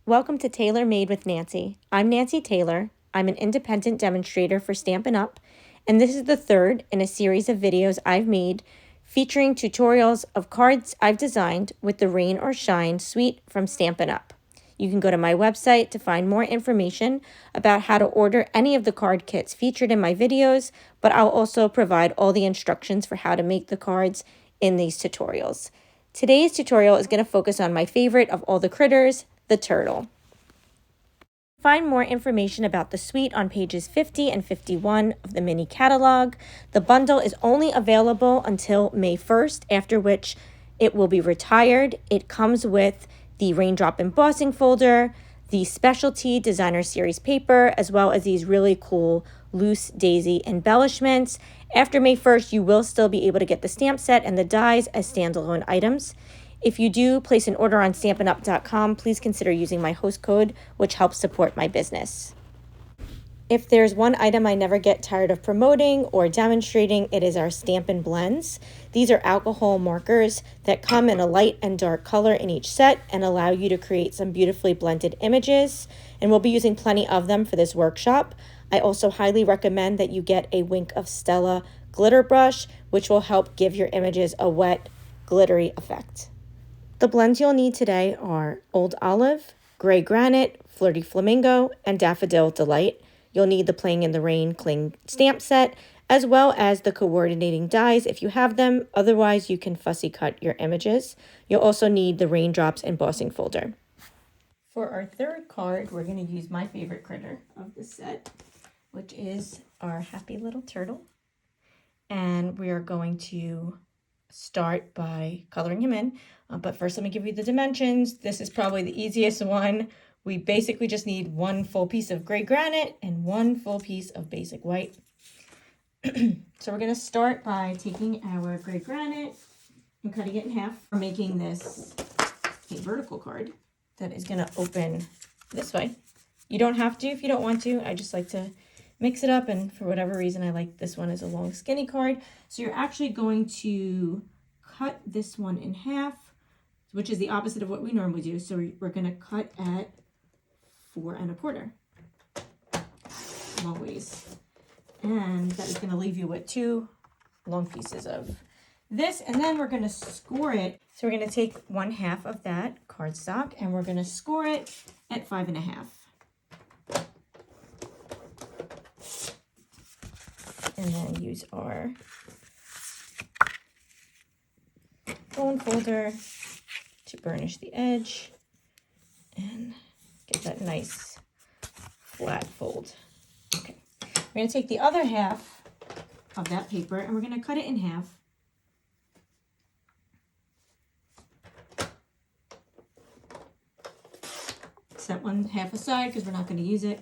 Welcome to TaylorMade with Nancy. I'm Nancy Taylor. I'm an independent demonstrator for Stampin' Up, and this is the third in a series of videos I've made featuring tutorials of cards I've designed with the Rain or Shine suite from Stampin' Up. You can go to my website to find more information about how to order any of the card kits featured in my videos, but I'll also provide all the instructions for how to make the cards in these tutorials. Today's tutorial is going to focus on my favorite of all the critters, the turtle. Find more information about the suite on pages 50 and 51 of the mini catalog. The bundle is only available until May 1st, after which it will be retired. It comes with the raindrop embossing folder, the specialty designer series paper, as well as these really cool loose daisy embellishments. After May 1st, you will still be able to get the stamp set and the dies as standalone items. If you do place an order on StampinUp.com, please consider using my host code, which helps support my business. If there's one item I never get tired of promoting or demonstrating, it is our Stampin' blends. These are alcohol markers that come in a light and dark color in each set and allow you to create some beautifully blended images. And we'll be using plenty of them for this workshop. I also highly recommend that you get a Wink of Stella glitter brush, which will help give your images a wet, glittery effect. The blends you'll need today are Old Olive, Gray Granite, Flirty Flamingo, and Daffodil Delight. You'll need the Playing in the Rain cling stamp set, as well as the coordinating dies if you have them. Otherwise, you can fussy cut your images. You'll also need the raindrops embossing folder. For our third card, we're going to use my favorite critter of the set, which is our happy little turtle. And we are going to start by coloring him in. But first, let me give you the dimensions. This is probably the easiest one. We basically just need one full piece of gray granite and one full piece of basic white. So we're going to start by taking our gray granite and cutting it in half. We're making this a vertical card that is going to open this way. You don't have to if you don't want to. I just like to mix it up, and for whatever reason, I like this one as a long skinny card. So you're actually going to cut this one in half, which is the opposite of what we normally do. So we're going to cut at 4 1/4 long ways. And that is going to leave you with 2 long pieces of this. And then we're going to score it. So we're going to take 1/2 of that cardstock and we're going to score it at 5 1/2. And then use our bone folder to burnish the edge and get that nice flat fold. Okay, we're going to take the other half of that paper and we're going to cut it in half. Set 1/2 aside because we're not going to use it,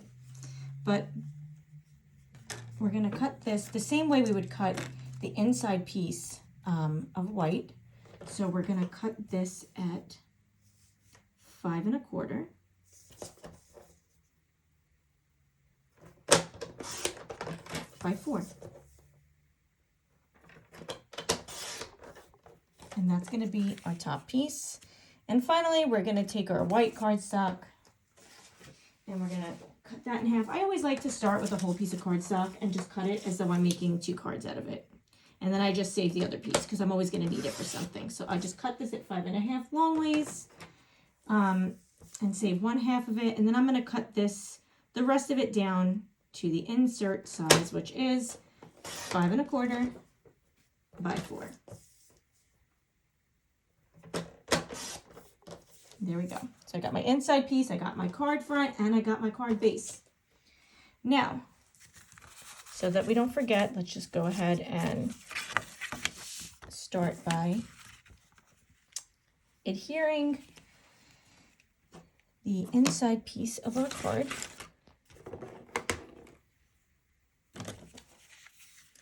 but we're going to cut this the same way we would cut the inside piece of white. So we're going to cut this at 5 1/4. By 4. And that's going to be our top piece. And finally, we're going to take our white cardstock and we're going to cut that in half. I always like to start with a whole piece of cardstock and just cut it as though I'm making 2 cards out of it. And then I just save the other piece because I'm always going to need it for something. So I just cut this at 5 1/2 long ways and save 1/2 of it. And then I'm going to cut this, the rest of it down to the insert size, which is 5 1/4 by 4. There we go. So I got my inside piece, I got my card front, and I got my card base. Now, so that we don't forget, let's just go ahead and start by adhering the inside piece of our card.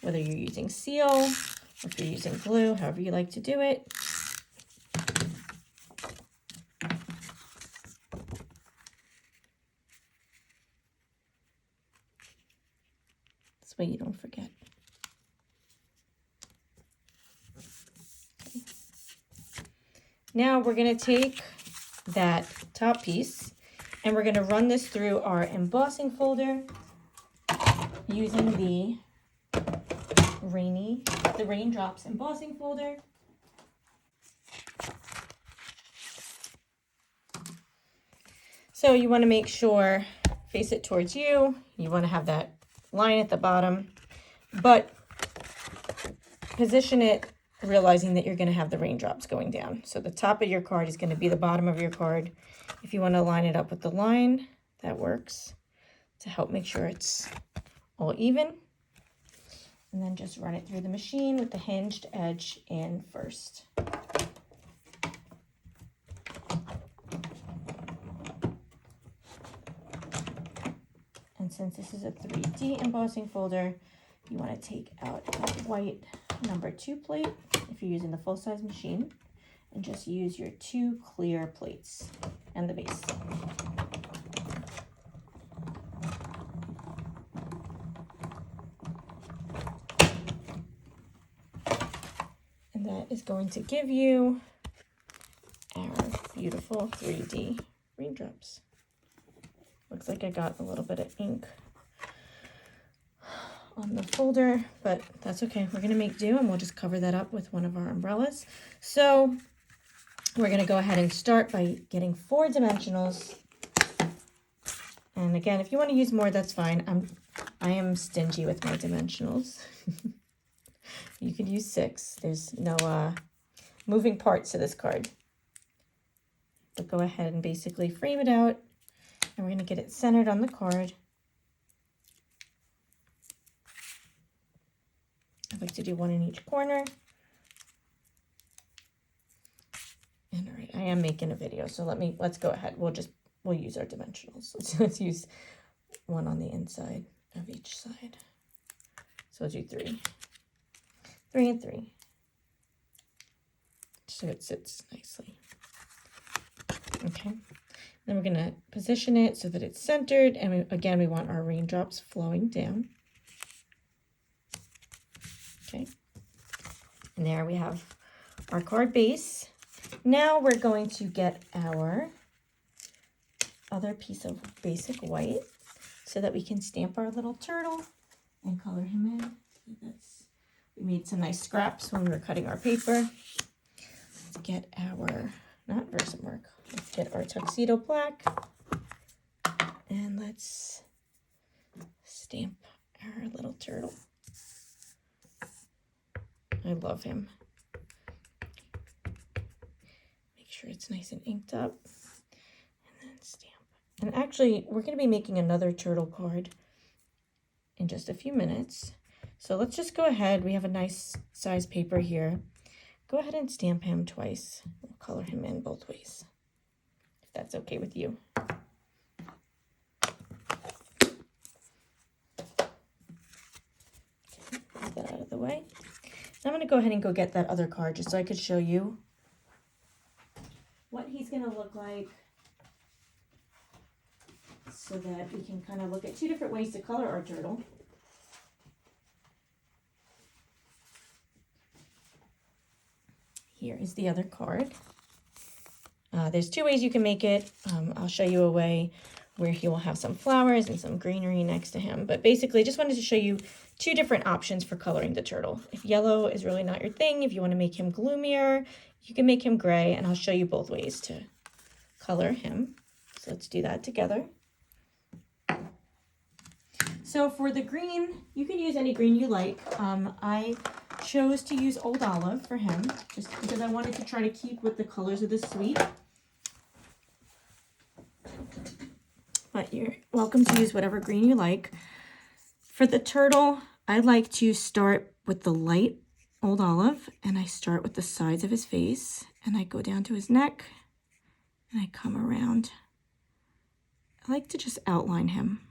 Whether you're using seal or if you're using glue, however you like to do it. This way you don't forget. Okay. Now we're going to take that top piece And we're going to run this through our embossing folder using the Raindrops embossing folder. So you want to make sure, face it towards you. You want to have that line at the bottom, but position it realizing that you're going to have the raindrops going down. So the top of your card is going to be the bottom of your card. If you want to line it up with the line, that works to help make sure it's all even. And then just run it through the machine with the hinged edge in first. And since this is a 3D embossing folder, you want to take out that white number 2 plate if you're using the full-size machine, and just use your 2 clear plates and the base. And that is going to give you our beautiful 3D raindrops. Looks like I got a little bit of ink on the folder, but that's okay. We're gonna make do and we'll just cover that up with one of our umbrellas. So we're gonna go ahead and start by getting 4 dimensionals. And again, if you want to use more, that's fine. I am stingy with my dimensionals. You could use 6. There's no moving parts to this card. But go ahead and basically frame it out, and we're gonna get it centered on the card. I like to do 1 in each corner. And all right, I am making a video, so let's go ahead. We'll use our dimensionals. Let's use 1 on the inside of each side. So I'll do 3. 3 and 3. So it sits nicely. Okay. Then we're gonna position it so that it's centered, and again, we want our raindrops flowing down. Okay, and there we have our card base. Now we're going to get our other piece of basic white so that we can stamp our little turtle and color him in. We made some nice scraps when we were cutting our paper. Let's get our, not Versamark, let's get our tuxedo black, and let's stamp our little turtle. I love him. Make sure it's nice and inked up, and then stamp. And actually, we're going to be making another turtle card in just a few minutes. So let's just go ahead. We have a nice size paper here. Go ahead and stamp him twice. We'll color him in both ways, if that's okay with you. Okay, move that out of the way. I'm going to go ahead and go get that other card just so I could show you what he's going to look like, so that we can kind of look at 2 different ways to color our turtle. Here is the other card. There's 2 ways you can make it. I'll show you a way where he will have some flowers and some greenery next to him. But basically, just wanted to show you 2 different options for coloring the turtle. If yellow is really not your thing, if you want to make him gloomier, you can make him gray, and I'll show you both ways to color him. So let's do that together. So for the green, you can use any green you like. I chose to use Old Olive for him, just because I wanted to try to keep with the colors of the suite. But you're welcome to use whatever green you like. For the turtle, I like to start with the light Old Olive, and I start with the sides of his face, and I go down to his neck, and I come around. I like to just outline him.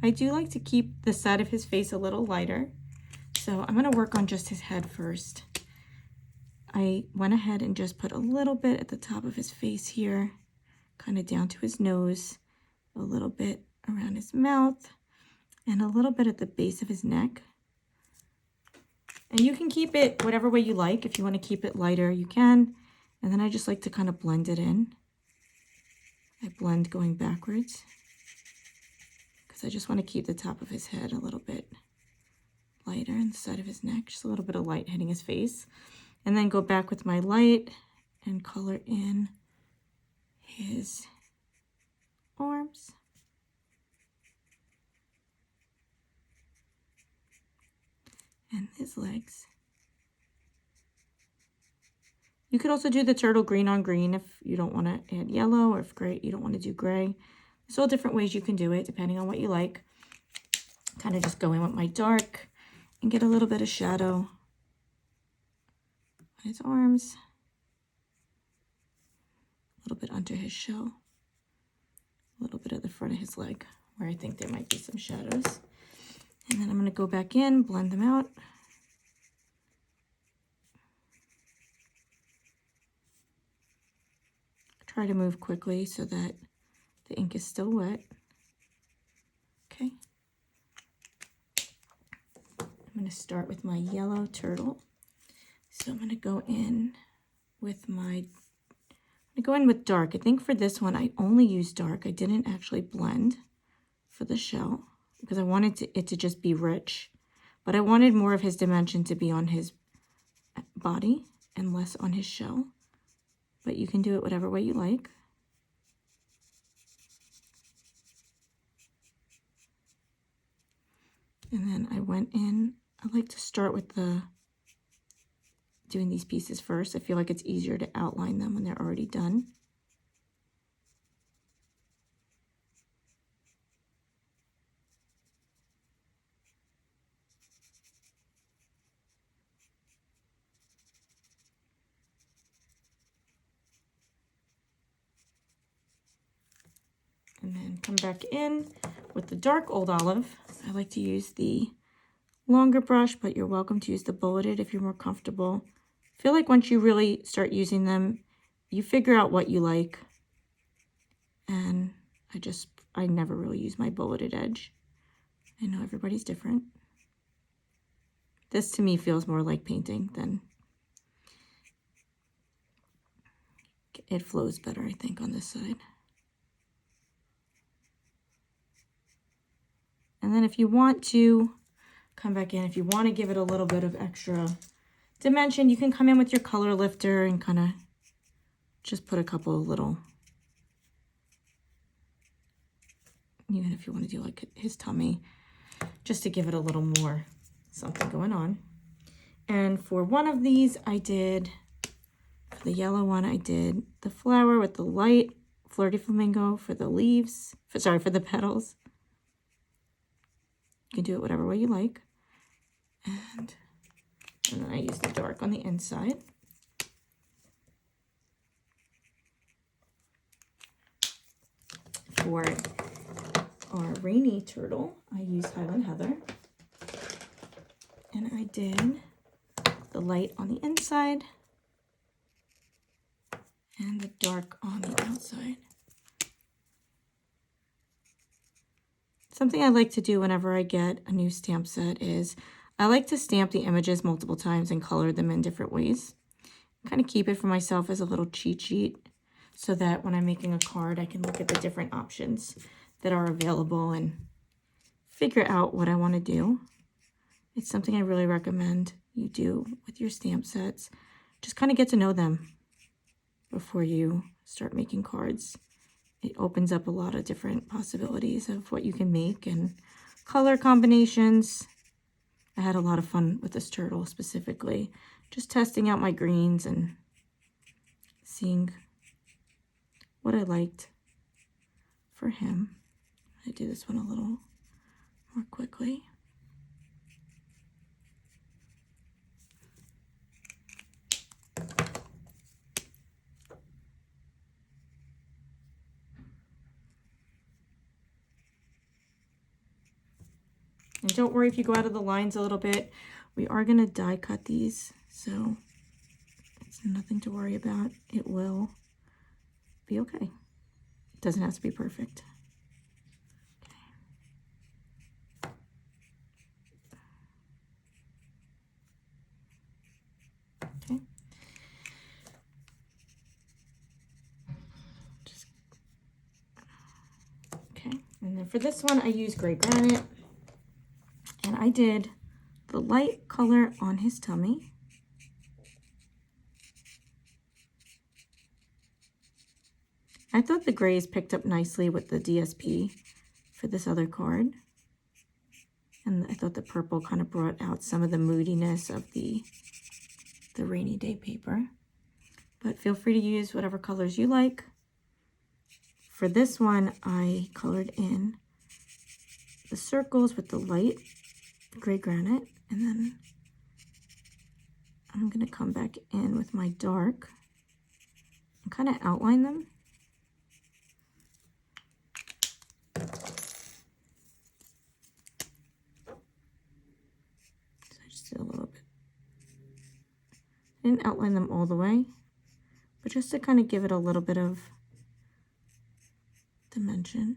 I do like to keep the side of his face a little lighter, so I'm going to work on just his head first. I went ahead and just put a little bit at the top of his face here, kind of down to his nose, a little bit around his mouth, and a little bit at the base of his neck. And you can keep it whatever way you like. If you want to keep it lighter, you can. And then I just like to kind of blend it in. I blend going backwards because I just want to keep the top of his head a little bit lighter and the side of his neck, just a little bit of light hitting his face. And then go back with my light and color in his arms. And his legs. You could also do the turtle green on green if you don't want to add yellow, or if gray, you don't want to do gray. There's all different ways you can do it depending on what you like. Kind of just go in with my dark and get a little bit of shadow on his arms, a little bit under his shell, a little bit at the front of his leg where I think there might be some shadows. And then I'm going to go back in, blend them out. Try to move quickly so that the ink is still wet. Okay. I'm going to start with my yellow turtle. So I'm going to go in with dark. I think for this one, I only used dark. I didn't actually blend for the shell because I wanted it to just be rich. But I wanted more of his dimension to be on his body and less on his shell. But you can do it whatever way you like. And then I went in. I like to start with doing these pieces first. I feel like it's easier to outline them when they're already done. And then come back in with the dark old olive. I like to use the longer brush, but you're welcome to use the bulleted if you're more comfortable. I feel like once you really start using them, you figure out what you like. And I never really use my bulleted edge. I know everybody's different. This to me feels more like painting than it flows better, I think, on this side. And then if you want to come back in, if you want to give it a little bit of extra dimension, you can come in with your color lifter and kind of just put a couple of little, even if you want to do like his tummy, just to give it a little more something going on. And for one of these, for the yellow one, I did the flower with the light flirty flamingo for the leaves, for the petals. You can do it whatever way you like. And then I use the dark on the inside. For our rainy turtle, I used Highland Heather. And I did the light on the inside and the dark on the outside. Something I like to do whenever I get a new stamp set is I like to stamp the images multiple times and color them in different ways. Kind of keep it for myself as a little cheat sheet so that when I'm making a card, I can look at the different options that are available and figure out what I want to do. It's something I really recommend you do with your stamp sets. Just kind of get to know them before you start making cards. It opens up a lot of different possibilities of what you can make and color combinations. I had a lot of fun with this turtle specifically, just testing out my greens and seeing what I liked for him. I do this one a little more quickly. And don't worry if you go out of the lines a little bit. We are going to die cut these, so it's nothing to worry about. It will be okay. It doesn't have to be perfect. Okay. And then for this one, I used gray granite. And I did the light color on his tummy. I thought the grays picked up nicely with the DSP for this other card. And I thought the purple kind of brought out some of the moodiness of the rainy day paper. But feel free to use whatever colors you like. For this one, I colored in the circles with the light gray granite, and then I'm going to come back in with my dark and kind of outline them. So I just did a little bit. I didn't outline them all the way, but just to kind of give it a little bit of dimension.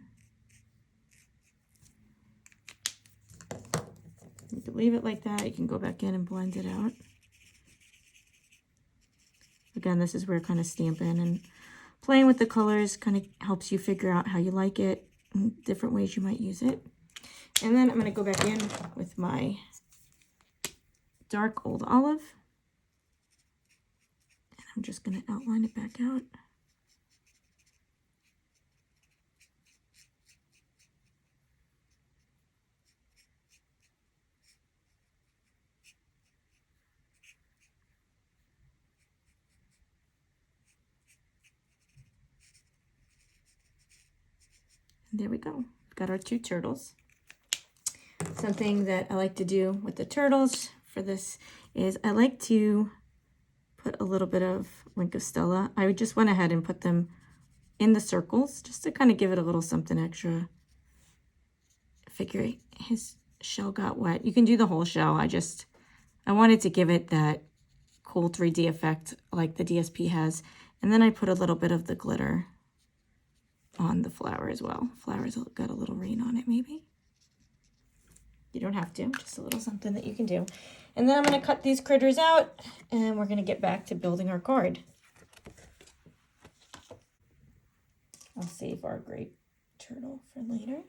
You can leave it like that. You can go back in and blend it out. Again, this is where kind of Stampin' and playing with the colors kind of helps you figure out how you like it and different ways you might use it. And then I'm going to go back in with my dark old olive. And I'm just going to outline it back out. There we go. We've got our two turtles. Something that I like to do with the turtles for this is I like to put a little bit of Wink of Stella. I just went ahead and put them in the circles just to kind of give it a little something extra. Figure his shell got wet. You can do the whole shell. I wanted to give it that cool 3D effect like the DSP has. And then I put a little bit of the glitter on the flower as well. Flower's got a little rain on it maybe. You don't have to, just a little something that you can do. And then I'm going to cut these critters out and we're going to get back to building our card. I'll save our great turtle for later.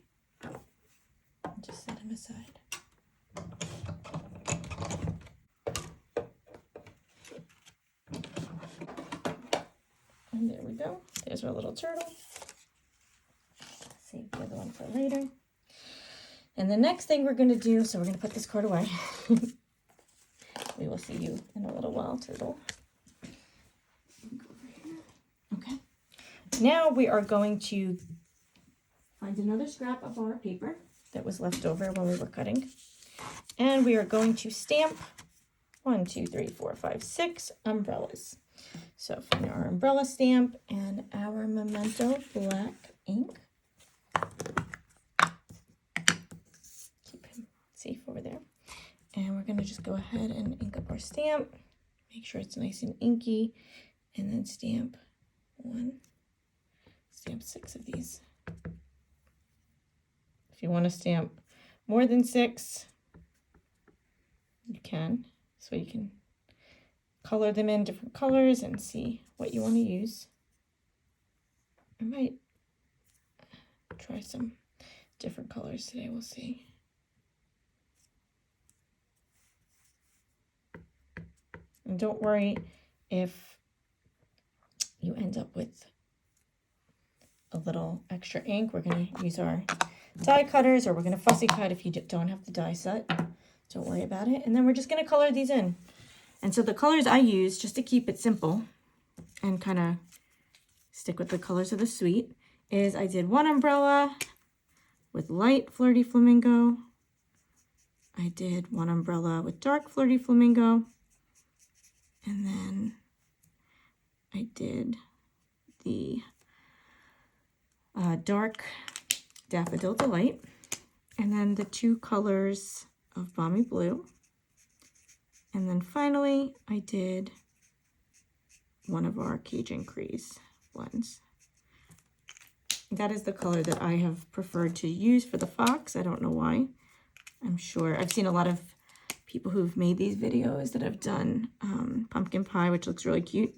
I'll just set him aside. And there we go. There's our little turtle. Save the other one for later. And the next thing we're going to do, so we're going to put this card away. We will see you in a little while, turtle. Okay. Now we are going to find another scrap of our paper that was left over when we were cutting. And we are going to stamp 1, 2, 3, 4, 5, 6 umbrellas. So find our umbrella stamp and our Memento black ink. Keep him safe over there. And we're going to just go ahead and ink up our stamp. Make sure it's nice and inky. And then stamp 1. Stamp 6 of these. If you want to stamp more than 6, you can. So you can color them in different colors and see what you want to use. I might try some different colors today. We'll see. And don't worry if you end up with a little extra ink. We're going to use our die cutters, or we're going to fussy cut if you don't have the die set. Don't worry about it. And then we're just going to color these in. And so the colors I use, just to keep it simple and kind of stick with the colors of the suite, is I did one umbrella with light flirty flamingo. I did one umbrella with dark flirty flamingo. And then I did the dark Daffodil Delight. And then the two colors of Balmy Blue. And then finally, I did one of our Cajun Crease ones. That is the color that I have preferred to use for the fox. I don't know why. I'm sure I've seen a lot of people who've made these videos that have done pumpkin pie, which looks really cute.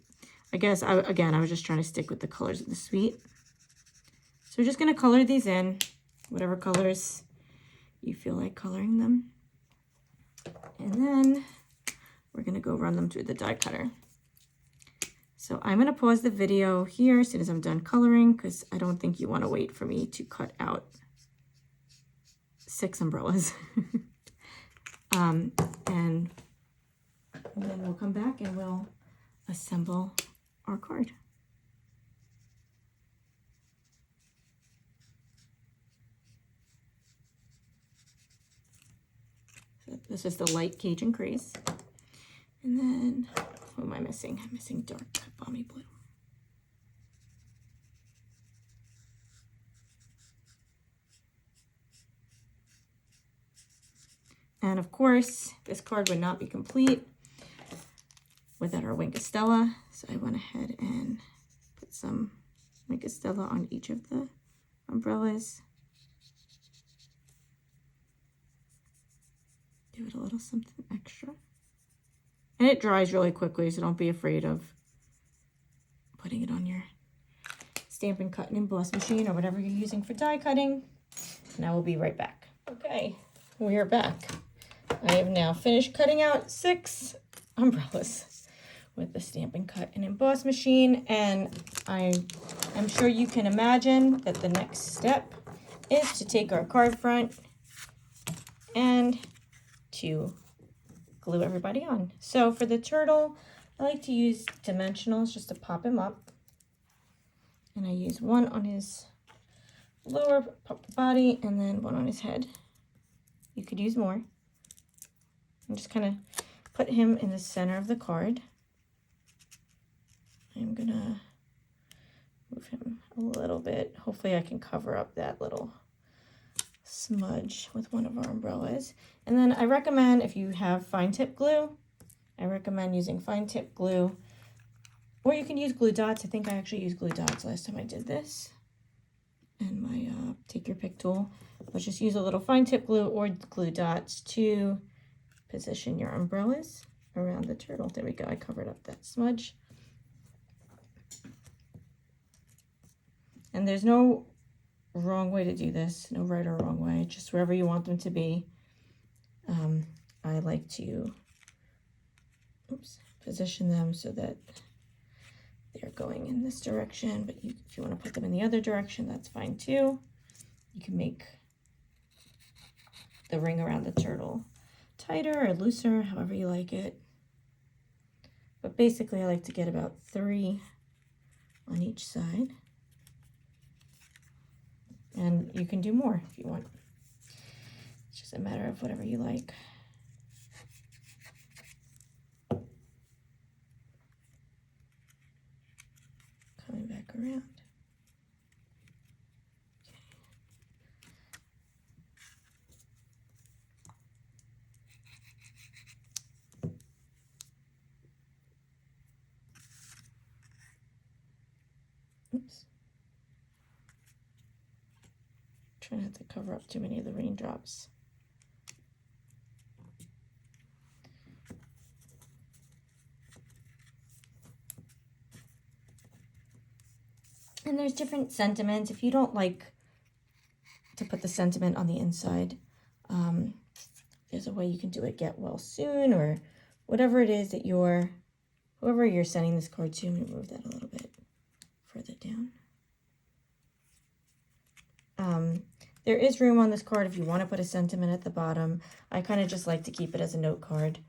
I guess, I was just trying to stick with the colors of the suite. So we're just going to color these in. whatever colors you feel like coloring them. And then we're gonna go run them through the die cutter. So I'm gonna pause the video here as soon as I'm done coloring, because I don't think you wanna wait for me to cut out 6 umbrellas. And then we'll come back and we'll assemble our card. So this is the light Cajun crease. And then, what am I missing? I'm missing dark balmy blue. And of course, this card would not be complete without our Wink of Stella. So I went ahead and put some Wink of Stella on each of the umbrellas. Give it a little something extra. And it dries really quickly, so don't be afraid of putting it on your Stampin' Cut and Emboss machine or whatever you're using for die cutting. And I will be right back. Okay, we are back. I have now finished cutting out 6 umbrellas with the Stampin' Cut and Emboss machine, and I'm sure you can imagine that the next step is to take our card front and to glue everybody on. So for the turtle, I like to use dimensionals just to pop him up, and I use one on his lower body and then one on his head. You could use more. And just kind of put him in the center of the card. I'm gonna move him a little bit. Hopefully I can cover up that little smudge with one of our umbrellas. And then I recommend, if you have fine tip glue, I recommend using fine tip glue, or you can use glue dots. I think I actually used glue dots last time I did this. And my take your pick tool, but just use a little fine tip glue or glue dots to position your umbrellas around the turtle. There we go, I covered up that smudge. And there's no wrong way to do this, no right or wrong way, just wherever you want them to be. I like to position them so that they're going in this direction, but if you want to put them in the other direction, that's fine too. You can make the ring around the turtle tighter or looser, however you like it. But basically I like to get about 3 on each side. And you can do more if you want. It's just a matter of whatever you like. Coming back around. Oops. Try not to cover up too many of the raindrops. And there's different sentiments. If you don't like to put the sentiment on the inside, there's a way you can do it, get well soon, or whatever it is that whoever you're sending this card to. I'm going to move that a little bit further down. There is room on this card if you want to put a sentiment at the bottom. I kind of just like to keep it as a note card.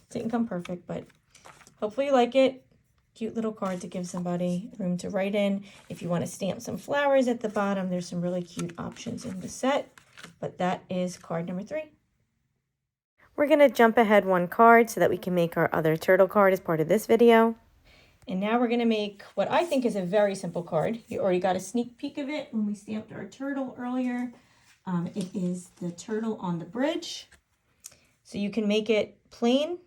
Didn't come perfect, but hopefully you like it. Cute little card to give somebody room to write in. If you want to stamp some flowers at the bottom, there's some really cute options in the set. But that is card number 3. We're going to jump ahead 1 card so that we can make our other turtle card as part of this video. And now we're going to make what I think is a very simple card. You already got a sneak peek of it when we stamped our turtle earlier. It is the turtle on the bridge. So you can make it plain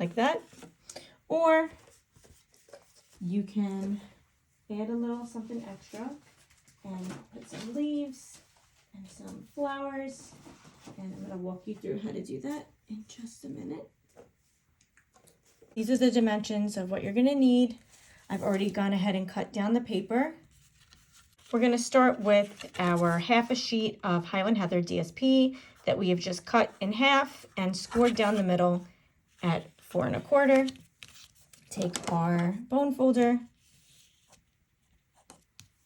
like that, or you can add a little something extra and put some leaves and some flowers. And I'm going to walk you through how to do that in just a minute. These are the dimensions of what you're going to need. I've already gone ahead and cut down the paper. we're going to start with our half a sheet of Highland Heather DSP that we have just cut in half and scored down the middle at 4 1/4. Take our bone folder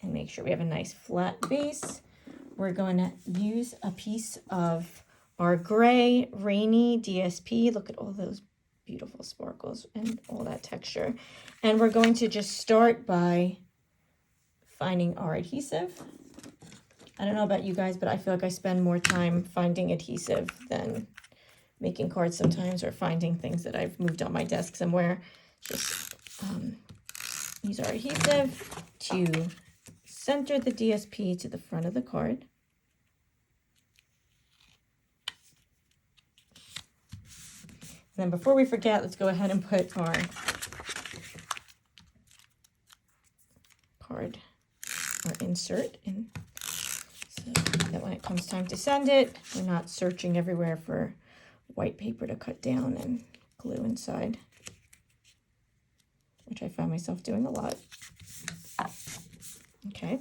and make sure we have a nice flat base. We're going to use a piece of our gray rainy DSP. Look at all those beautiful sparkles and all that texture. And we're going to just start by finding our adhesive. I don't know about you guys, but I feel like I spend more time finding adhesive than making cards sometimes, or finding things that I've moved on my desk somewhere. Just use our adhesive to center the DSP to the front of the card. And then before we forget, let's go ahead and put our card, our insert in, so that when it comes time to send it, we're not searching everywhere for white paper to cut down and glue inside, which I find myself doing a lot. Okay,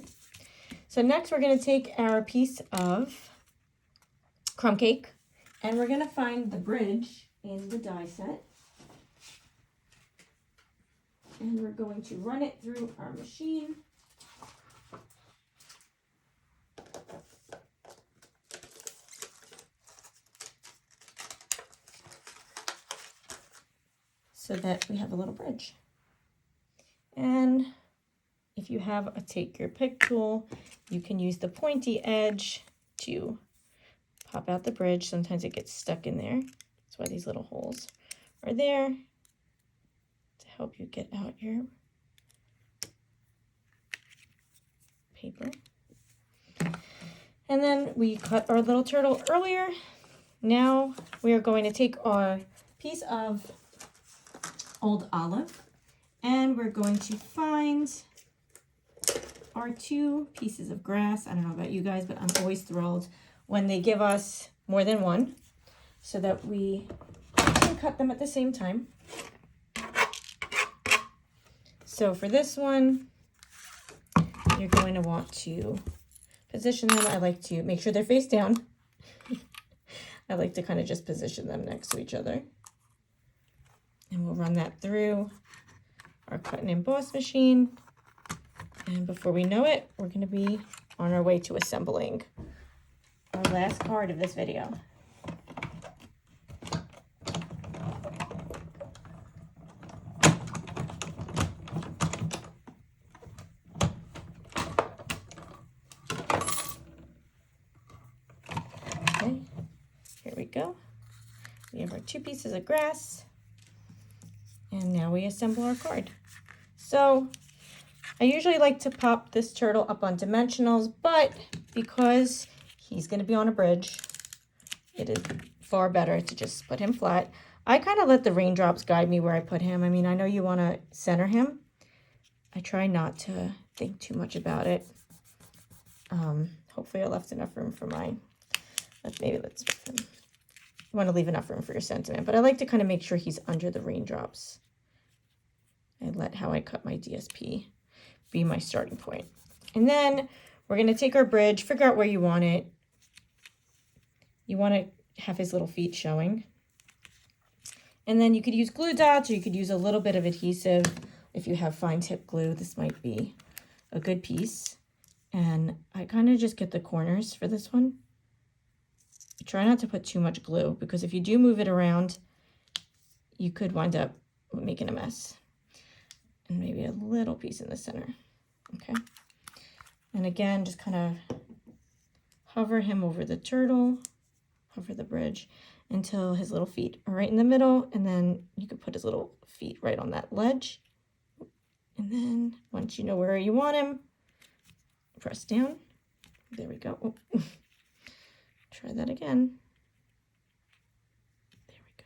so next we're going to take our piece of crumb cake and we're going to find the bridge in the die set, and we're going to run it through our machine. So that we have a little bridge. And if you have a take your pick tool, you can use the pointy edge to pop out the bridge. Sometimes it gets stuck in there. That's why these little holes are there, to help you get out your paper. And then we cut our little turtle earlier. Now we are going to take our piece of old olive and we're going to find our 2 pieces of grass. I don't know about you guys, but I'm always thrilled when they give us more than one so that we can cut them at the same time. So for this one, you're going to want to position them. I like to make sure they're face down. I like to kind of just position them next to each other. And we'll run that through our cut and emboss machine. And before we know it, we're going to be on our way to assembling our last card of this video. Okay, here we go. We have our 2 pieces of grass. And now we assemble our card. So I usually like to pop this turtle up on dimensionals, but because he's going to be on a bridge, it is far better to just put him flat. I kind of let the raindrops guide me where I put him. I mean, I know you want to center him. I try not to think too much about it. Hopefully I left enough room for mine. Maybe let's put him. You want to leave enough room for your sentiment, but I like to kind of make sure he's under the raindrops. I let how I cut my DSP be my starting point. And then we're going to take our bridge, figure out where you want it. You want to have his little feet showing. And then you could use glue dots, or you could use a little bit of adhesive. If you have fine tip glue, this might be a good piece. And I kind of just get the corners for this one. Try not to put too much glue, because if you do move it around, you could wind up making a mess. And maybe a little piece in the center. Okay. And again, just kind of hover him over the turtle, hover the bridge until his little feet are right in the middle. And then you could put his little feet right on that ledge. And then once you know where you want him, press down. There we go. Oh. Try that again. There we go.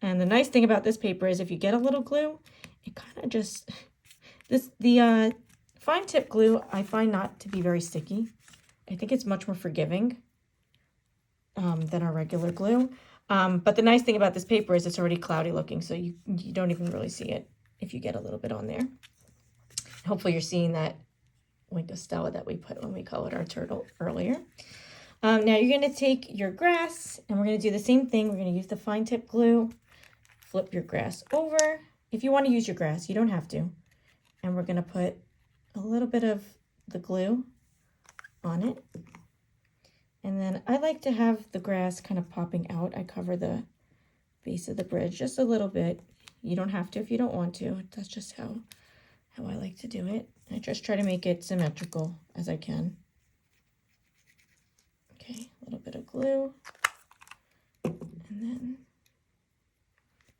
And the nice thing about this paper is if you get a little glue, it kind of just, the fine tip glue I find not to be very sticky. I think it's much more forgiving than our regular glue. But the nice thing about this paper is it's already cloudy looking, so you don't even really see it if you get a little bit on there. Hopefully you're seeing that Winka Stella that we put when we colored our turtle earlier. Now you're going to take your grass and we're going to do the same thing. We're going to use the fine tip glue, flip your grass over. If you want to use your grass, you don't have to. And we're going to put a little bit of the glue on it. And then I like to have the grass kind of popping out. I cover the base of the bridge just a little bit. You don't have to if you don't want to. That's just how I like to do it. I just try to make it symmetrical as I can. Okay, a little bit of glue. And then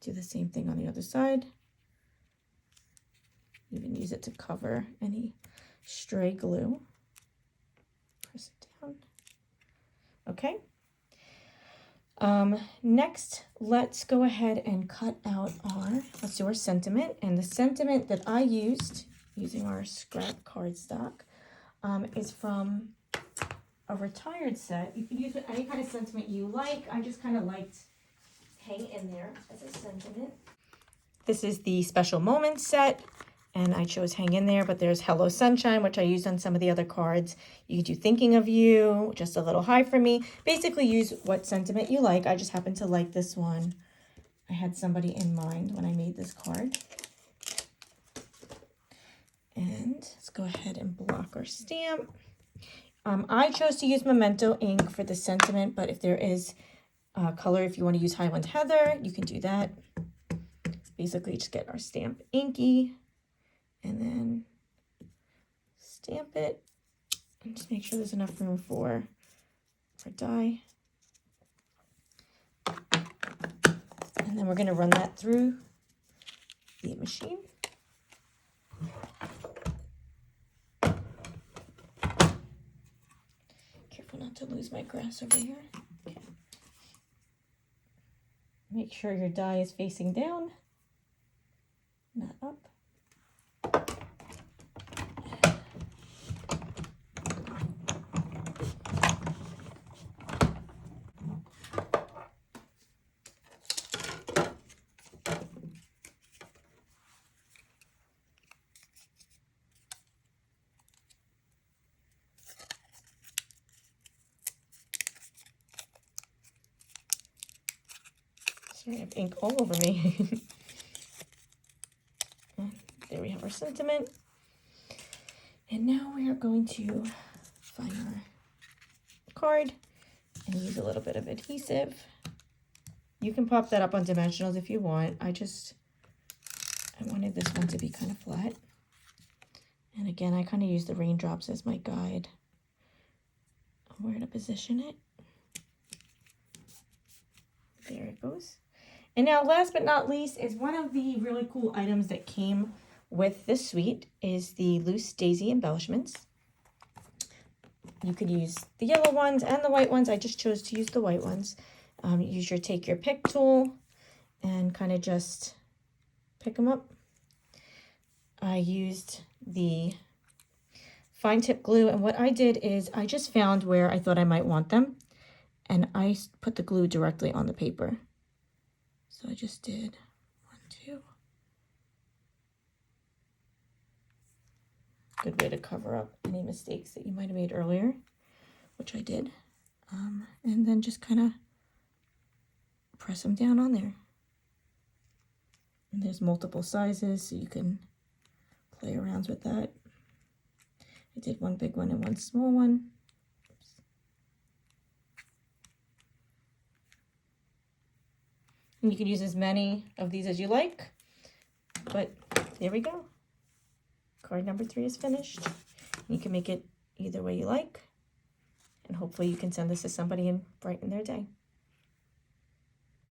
do the same thing on the other side. Even use it to cover any stray glue. Press it down. Okay. Next, let's go ahead and cut out let's do our sentiment. And the sentiment that I used, using our scrap cardstock, is from a retired set. You can use any kind of sentiment you like. I just kind of liked Hang in There as a sentiment. This is the Special Moments set, and I chose Hang in There, but there's Hello Sunshine, which I used on some of the other cards. You could do Thinking of You, just a little high for me. Basically use what sentiment you like. I just happen to like this one. I had somebody in mind when I made this card. And let's go ahead and block our stamp. I chose to use Memento ink for the sentiment, but if there is color, if you want to use Highland Heather, you can do that. Basically, just get our stamp inky and then stamp it and just make sure there's enough room for dye. And then we're going to run that through the machine. Careful not to lose my grass over here. Okay. Make sure your die is facing down, not up. Sorry, I have ink all over me. There we have our sentiment. And now we are going to find our card and use a little bit of adhesive. You can pop that up on dimensionals if you want. I wanted this one to be kind of flat. And again, I kind of use the raindrops as my guide on where to position it. There it goes. And now last but not least is one of the really cool items that came with this suite is the loose daisy embellishments. You could use the yellow ones and the white ones. I just chose to use the white ones. Use your take your pick tool and kind of just pick them up. I used the fine tip glue, and what I did is I just found where I thought I might want them and I put the glue directly on the paper. So I just did 1, 2. Good way to cover up any mistakes that you might have made earlier, which I did. And then just kind of press them down on there. And there's multiple sizes, so you can play around with that. I did one big one and one small one. Oops. And you can use as many of these as you like, but there we go. Card number 3 is finished. You can make it either way you like, and hopefully you can send this to somebody and brighten their day.